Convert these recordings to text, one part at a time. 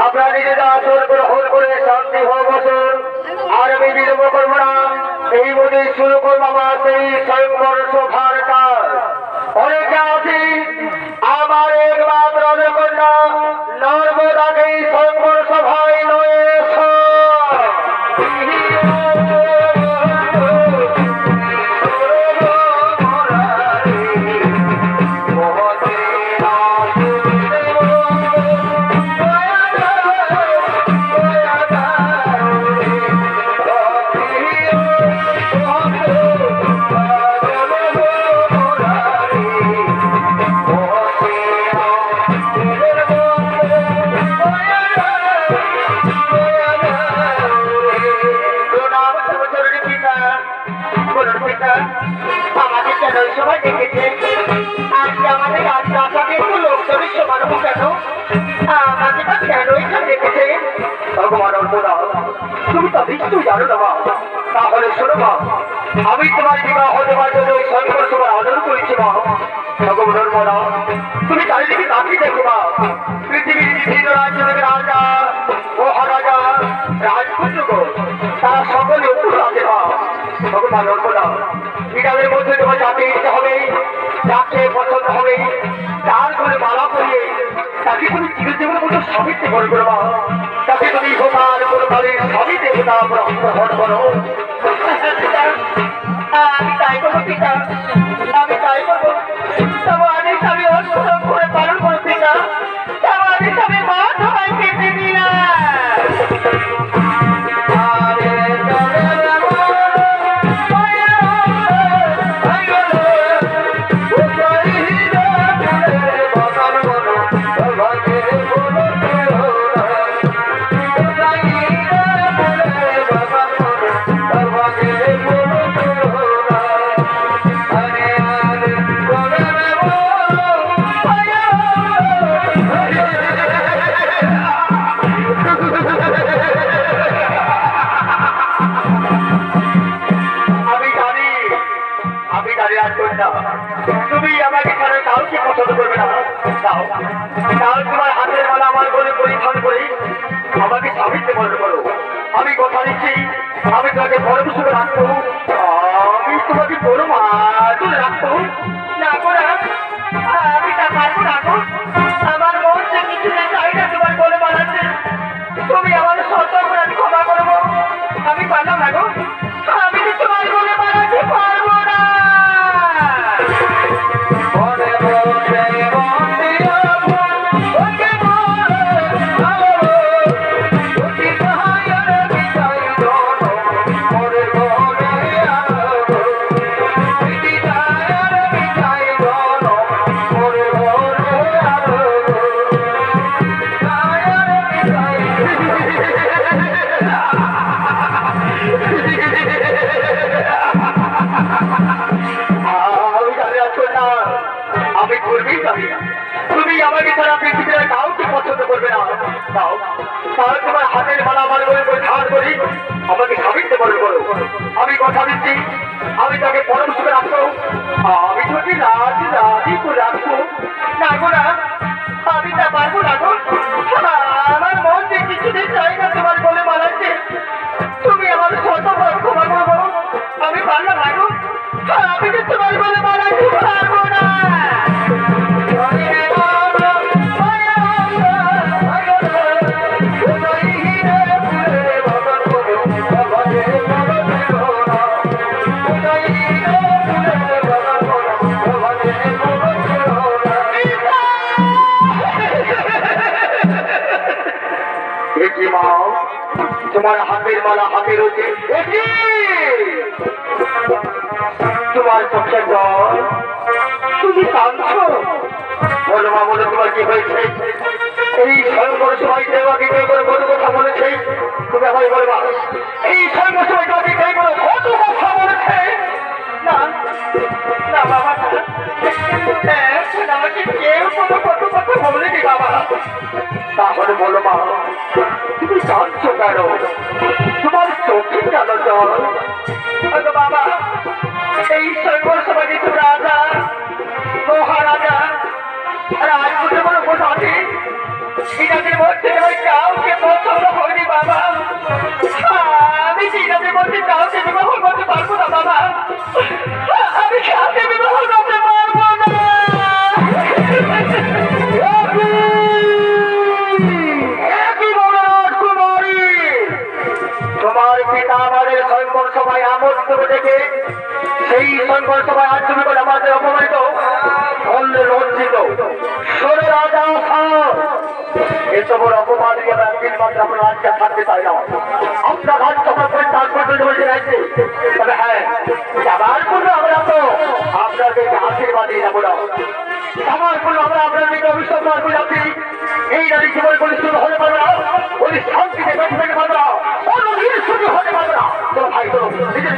আপনারা নিজেদের আসন গ্রহণ করে শান্তি হোক বসুন। আর আমি বিলম্ব করবো না, এই মধ্যে শুরু করবো আমার সেই স্বয়ংবর সভার কাজ। অনেকে আছি আমার একমাত্র কন্যা নর্মদাকে স্বয়ংবর সভায় নয় আমাদের কেন সবাই দেখেছে আজকে আমাদের রাজপ্রাসাদে একটু লোকজনের সমারোহ কেন? আমাকে তা কেন এখানে দেখেছে? ভগবান অর্পণা, তুমি তো নিশ্চয়ই জানো না মা। তাহলে শোনো মা, আমি তোমার বিবাহ দেওয়ার জন্য ওই শঙ্কর সভার আদর করেছি মা। ভগবান অর্পণা, তুমি চারিদিকে তাকিয়ে দেখো মা, পৃথিবীর বিভিন্ন রাজ্য থেকে রাজা মহারাজা রাজপুত্রগণ তারা সকলে উপর আছে মা। ভগবান অর্পণা, বিড়ালের মধ্যে তোমার যাতে ইচ্ছে হবে, যাকে পছন্দ হবে তার করে মালা করিয়ে তাকে তুমি চিরজীবনের মতো স্বামীতে বল করো মা। তাকে তুমি হোতার কোনো কালের স্বামী দেবতা গ্রহণ করো। আমি তাই করবো পিতা, আমি তাই করবো। তবে আদেশ আমি অনুসরণ করে পালন করো পিতা। তবে আদেশ আমি মা সবাই কেটে দিলাম। তুমি আমাকে ছাড়া কাউকে পছন্দ করবে না। তাও তোমার হাতের মালা আমার বলে পরিধান করে আমাকে স্বামীতে বন্ধ করো। আমি কথা দিচ্ছি, আমি তোমাকে বড় হিসেবে রাখবো। আমি তোমাকে বড় মাদুর রাখবো না করা। আমি তা পারবো না গো। আমার মন সে কিছু না চাই না তোমার বলে বানাচ্ছে। তুমি আমার সত্য অপরাধী ক্ষমা করবো। আমি পারলাম না গো। আমি তো তোমার বলে বানাতে পারবো না। তুমি আমাকে ছাড়া পৃথিবীর কাউকে পছন্দ করবে না। তাহলে তোমার হাতের মালা আমার বলে ধার করি আমাকে স্বামীতে বলে করো। আমি কথা দিচ্ছি, আমি তাকে পরম সুখে রাখবো। আমি যদি রাজি রাজি করে রাখবো না গো না, আমি তা পারবো না গো। আমার মন যে কিছুদিন চাই না তোমার বলে মানাচ্ছে। তুমি আমার শত বড় ক্ষমা করবো। আমি পারলাম না গো। আমি যে তোমার বলে মানাতে পারবো না। তোমার হাতের মালা হাতে রয়েছে, তোমার চোখে জল, তুমি কাঁদছো। বলো মা, বলো তোমার কি হয়েছে? এই স্বয়ংবর সবাই দেবাকে কে করে কত কথা বলেছে তুমি আমায় বলবা এই স্বয়ংবর সবাই দেবাকে কে করে কত কথা বলেছে না না বাবা না আমাকে কেউ কোনো কত কথা বলেনি বাবা তাহলে বলো মা তুমি জানছো কেন তোমার চোখে কেন জল বাবা এই স্বয়ংবর সবাই কিছু রাজা মহারাজা রাজপুত্র বলে বোঝাতে সিনাদের মধ্যে কাউকে পছন্দ করিনি বাবা আমি সিনাদের মধ্যে কাউকে বিবাহ করতে পারবো না বাবা আমি কাউকে বিবাহ করতে পারবো না তোমার পিতা আমাদের স্বয়ংবর সভায় আমন্ত্রণ ডেকে সেই স্বয়ংবর সভায় আজ তুমি বলে আমাদের অপমানিত ধন্য লজ্জিত শোনো রাজা এত বড় অপমান একদিন মাত্র আমরা আজকে থাকতে চাই না আমরা ঘাট সভা করে তারপর বসে রাখছি তবে হ্যাঁ যাবার পূর্বে আমরা তো আপনাদেরকে আশীর্বাদ দিয়ে যাবো না যাবার পূর্বে আমরা আপনাদেরকে অভিশাপ মারবো যাচ্ছি এই নারী জীবন পরিশ্রম হতে পারবে না ওই শান্তিতে বেঁচে থাকতে পারবে না অনধির শুধু হতে পারবে না তো ভাই তো নিজের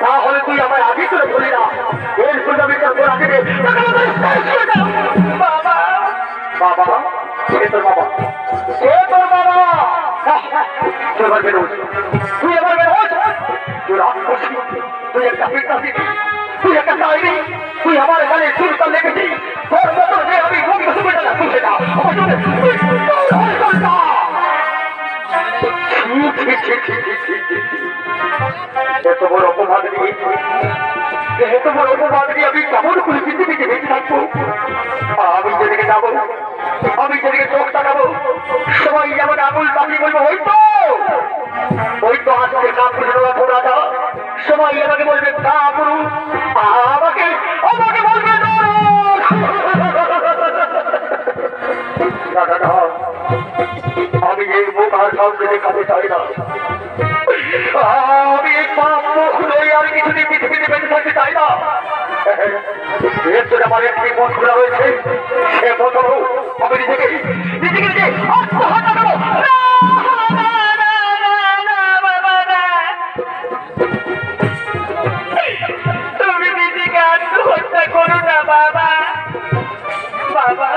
তাহলে তুই আমার আগে করে বলি না এর জন্য আমি তোর আগে বাবা বাবা সে তোর বাবা সে তোর বাবা তুই এবার বেরোস তুই এবার বেরোস তুই রাগ করছিস তুই একটা পিতাসি তুই একটা ডায়েরি তুই আমার এখানে চুলটা লেগেছি তোর মতো যে আমি মুখ সুবিধা না তুই সেটা এত বড় অপবাদ নিয়ে এত বড় অপবাদ নিয়ে আমি কেমন করে পৃথিবীতে বেঁচে থাকবো আমি যেদিকে যাবো আমি যেদিকে চোখ তাকাবো সবাই যেমন আঙুল তাকিয়ে বলবো ওই তো আজকে কাপুর রাজা সবাই আমাকে বলবে কাপুরু আমাকে আমাকে বলবে আমি এই মুখ আর কাউকে দেখাতে চাই না আমি এই পাপ মুখ লই আর কিছুদিন পৃথিবীতে বেঁচে থাকতে চাই না এর জন্য আমার একটি মন খোলা রয়েছে সে মতো আমি নিজেকে নিজেকে আত্মহত্যা করবো তুমি নিজেকে আত্মহত্যা করো না বাবা বাবা